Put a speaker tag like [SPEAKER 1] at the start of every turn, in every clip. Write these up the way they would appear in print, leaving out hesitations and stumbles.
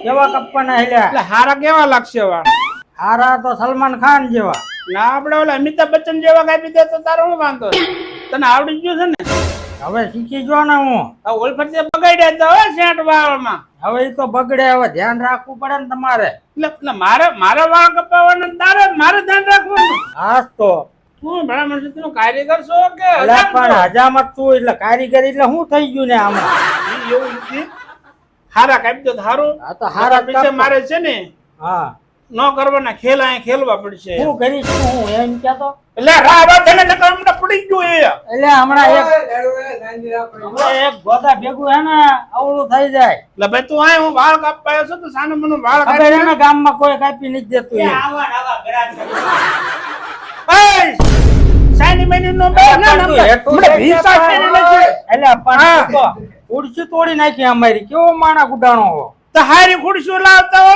[SPEAKER 1] કેવા કપ્પાના હેલ્યા
[SPEAKER 2] એટલે હારા કેવા લાગશે વાળ?
[SPEAKER 1] હારા તો સલમાન ખાન જેવા.
[SPEAKER 2] ના આપણે ઓલા અમિતાભ બચ્ચન જેવા કાપી દે તો તારો શું વાંધો છે? તને આવડી ગયું છે ને?
[SPEAKER 1] હવે શીખી જો ને હું.
[SPEAKER 2] આ ઓલફરથી બગાડ્યા તો હવે સેન્ટ વાળમાં.
[SPEAKER 1] હવે ઈ તો બગડે, હવે ધ્યાન રાખવું પડે ને તમારે.
[SPEAKER 2] એટલે મારે વાળ કપાવવાના તારે મારે ધ્યાન રાખવાનું.
[SPEAKER 1] હાસ તો
[SPEAKER 2] તું ભલા માણસ તું કારીગર છો કે
[SPEAKER 1] અલા પણ હજામત તું એટલે કારીગર એટલે શું થઈ ગયું ને આમાં?
[SPEAKER 2] એવું નથી. હારા કાપી દો તો હારું.
[SPEAKER 1] આ તો હારા
[SPEAKER 2] પીછે
[SPEAKER 1] કાપવા.
[SPEAKER 2] મારે છે ને
[SPEAKER 1] હા
[SPEAKER 2] ન કરવાના ખેલ અહીંયા ખેલવા પડશે.
[SPEAKER 1] શું કરીશ હું એમ કહેતો.
[SPEAKER 2] એટલે રાવા થઈને નકર હમણાં પડી ગયું એ.
[SPEAKER 1] એટલે હમણાં એક ગોદા ભેગું હે ને અવળું થઈ જાય.
[SPEAKER 2] એટલે ભાઈ તું આય હું વાળ કાપવા આવ્યો છું તો સાનો મનો વાળ
[SPEAKER 1] ખબર હે ને ગામમાં કોઈ કાપી નથી દેતું એમ.
[SPEAKER 2] સાની મહિની નો બે ના
[SPEAKER 1] તું
[SPEAKER 2] ના
[SPEAKER 1] હેઠું
[SPEAKER 2] મને
[SPEAKER 1] થઈ
[SPEAKER 2] ભીસા
[SPEAKER 1] ગયા
[SPEAKER 2] ખેલી
[SPEAKER 1] તા.
[SPEAKER 2] લેજે.
[SPEAKER 1] એટલે પણ તું તો ખુરશી તોડી નાખી અમારી. કેવો માણા ગુડાણો હો.
[SPEAKER 2] તો હારી ખુરશીઓ લાવતા હો.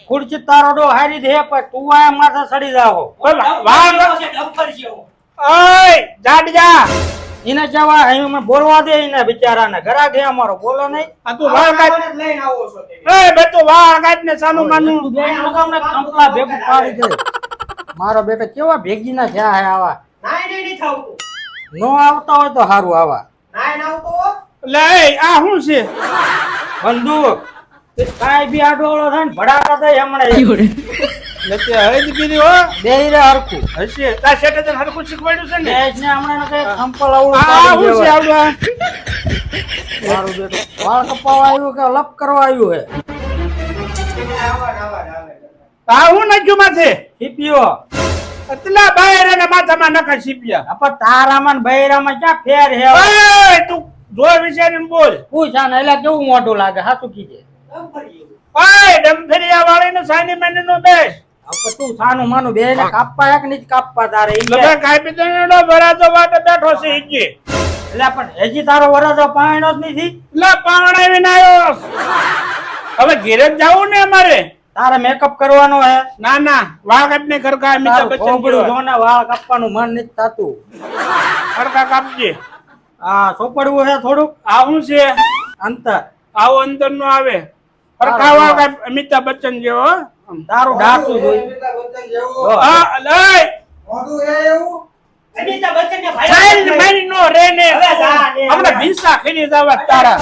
[SPEAKER 1] ખુરશી તારો ડો હારી દે પણ તું આ માથે સડી જાઓ.
[SPEAKER 2] વાળ ઓય જાડ જા.
[SPEAKER 1] એને જવા અહીં મને બોલવા દે એને બિચારાને. ઘરા ગયા અમારો બોલો નહીં.
[SPEAKER 2] આ તું વાળ કાપ એ બે તું વાળ કાપ ને સાનું માનું
[SPEAKER 1] તું બેન લગાવને ખંપલા ભેગું પાડી દે. મારો બેટો કેવા ભેગીના થયા હે આવા. નો આવતા હોય તો સારું આવા.
[SPEAKER 2] લે આ શું છે?
[SPEAKER 1] બંદૂક કાઈ બી આડોળો થાય ને ભડાકા દે હમણાં
[SPEAKER 2] નથી હળદગીરી હો
[SPEAKER 1] બેહી રે હરખું.
[SPEAKER 2] હશે તા સેટે તને હરખું શીખવાડ્યું છે ને?
[SPEAKER 1] બેસ ને હમણાં ને કઈ ખંપલ આવડું
[SPEAKER 2] આ
[SPEAKER 1] પાડી
[SPEAKER 2] શું છે
[SPEAKER 1] દેવાય.
[SPEAKER 2] આવડું?
[SPEAKER 1] મારું બેટો વાળ કપાવા આવ્યું કે લપ કરવા આવ્યું હે?
[SPEAKER 2] આ હું નાખ્યું માથે?
[SPEAKER 1] સીપીઓ
[SPEAKER 2] એટલા બહાર એના માથામાં નખા સીપ્યા.
[SPEAKER 1] આપા તારામાં ને બૈરામાં ક્યાં ફેર હે?
[SPEAKER 2] ઓય તું જોઈ વિચારીને બોલ.
[SPEAKER 1] પૂછા ને એટલે કેવું મોઢું લાગે હાચું કીજે.
[SPEAKER 2] ઓય ડમફરિયા વાળીને સાની મહિનીનો બેસ.
[SPEAKER 1] આપા તું સાનું માનું બે ને કાપવા એક ની જ કાપવા તારે ઈ કે.
[SPEAKER 2] લગા કાપી દેનો ભરાતો વાટે બેઠો છે ઈજી.
[SPEAKER 1] એટલે પણ હજી તારો વરસો પાણો જ નથી.
[SPEAKER 2] લા પાવણાવીને આવ્યો. હવે ઘેરે જ જાવું ને અમારે?
[SPEAKER 1] તારે મેકઅપ કરવાનો હે?
[SPEAKER 2] ના ના વાળ કાપને ખરખા અમિતાભ બચ્ચન
[SPEAKER 1] ખોબડું
[SPEAKER 2] જેવા.
[SPEAKER 1] જો ને વાળ કાપવાનું મન નથી થતું.
[SPEAKER 2] ખરખા કાપજે.
[SPEAKER 1] આ સોપડવું હે થોડુંક
[SPEAKER 2] આ શું છે?
[SPEAKER 1] અંતર.
[SPEAKER 2] આવો અંદર નો આવે. ખરખા વાળ કાપ અમિતાભ બચ્ચન જેવો.
[SPEAKER 1] તારું ઢાંકું જોઈ.
[SPEAKER 2] આ લઈ ચાઇલ્ડ મેરી નો રે ને હમણાં ભીસા ખેલી જવા તારા.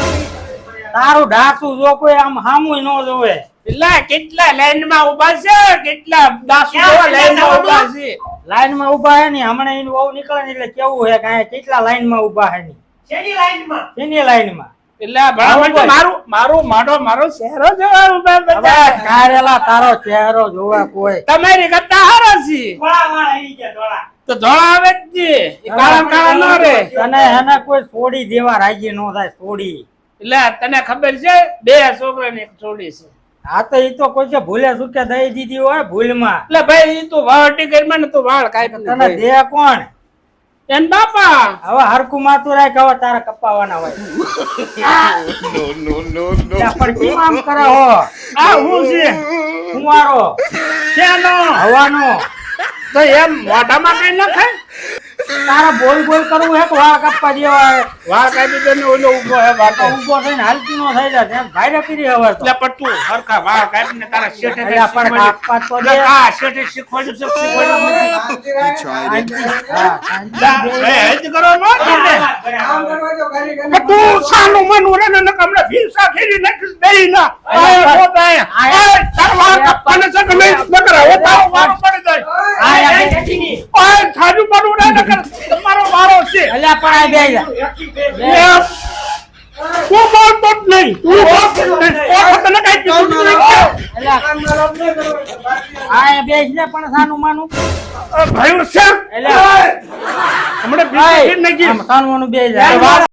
[SPEAKER 1] તારું ઢાંકું જો કોઈ આમ હામુય ન જોવે.
[SPEAKER 2] લા કેટલા લાઈન માં ઉભા છે, કેટલા દાસુ જેવા લાઈન માં ઉભા છે.
[SPEAKER 1] લાઈન માં ઉભા હે ને હમણાં એનું વહુ નીકળે ને એટલે કેવું હે કાંઈ કેટલા લાઈન માં ઉભા હે ની. એની લાઈન માં
[SPEAKER 2] એટલે આ ભણાવણ તો મારો ચહેરો જોવા ઉભા
[SPEAKER 1] હવે
[SPEAKER 2] બધા.
[SPEAKER 1] કારેલા તારો ચહેરો જોવે કોઈ.
[SPEAKER 2] તમારી કરતા હારા છે તો ધોળા આવે જ છે. એ કાળા કાળા ન રે.
[SPEAKER 1] તને હેને કોઈ છોડી દેવા રાજી નો થાય. છોડી
[SPEAKER 2] એટલે તને ખબર છે બે છોકરા ને એક છોડી છે.
[SPEAKER 1] આ તો ઈ તો કોઈ છે ભૂલે સુકે દઈ દીધી હોય ભૂલમાં.
[SPEAKER 2] એટલે ભાઈ ઈ તો વાવટી કરી ને તો વાળ કાપી
[SPEAKER 1] તને
[SPEAKER 2] નાખે.
[SPEAKER 1] દે કોણ?
[SPEAKER 2] એન બાપા
[SPEAKER 1] હવે હરકું માતું રાખ. હવે તારા કપાવાના હોય. ત્યાં પણ કેમ આમ કરે હો?
[SPEAKER 2] આ હું છે
[SPEAKER 1] કુંવારો
[SPEAKER 2] શેનો?
[SPEAKER 1] હવાનો.
[SPEAKER 2] તો એમ મોઢામાં કઈ ન ખાય?
[SPEAKER 1] તારા બોલ બોલ કરવું હે કે વાળ કાપવા દેવા?
[SPEAKER 2] વાળ કાપી દે ને ઓલો ઉભો હે બાપા.
[SPEAKER 1] ઉભો થઈને હાલતી નો થઈ જાય એમ ભાઈરે કરી હવે તો.
[SPEAKER 2] એટલે પણ તું હરખા વાળ કાપીને તારા શેઠે
[SPEAKER 1] એટલે પણ કાપવા તો દે.
[SPEAKER 2] આ શેઠે શીખવાડ્યું છે શીખવાડ્યું નથી.
[SPEAKER 1] હા, શાંતિ
[SPEAKER 2] એ હેજ કરો નો તમે. કે તું સાનું મન ઓરે ને હમણાં ભીસા ખેલી નાખીશ બેઈ ના. આ પોતા આ તાર વાળ કાપવાને છે કે નહીં નકર હવે તારો વાળ પડી જાય. ઓય છાજુ પડું ના નકર તમારો વારો છે.
[SPEAKER 1] અલ્યા પણ આ બેહી જા.
[SPEAKER 2] એમ. તું બોલતો જ નહીં. તું બોલતો જ નહીં. ઓ તને કઈ કીધું જ નહીં.
[SPEAKER 1] અલ્યા આ બેસ ને પણ સાનું માનું.
[SPEAKER 2] ભાઈ છે
[SPEAKER 1] અલ્યા
[SPEAKER 2] હમણાં ભીસા ખેલી નાખીશ.
[SPEAKER 1] આમ સાનું માનું બેહી જા.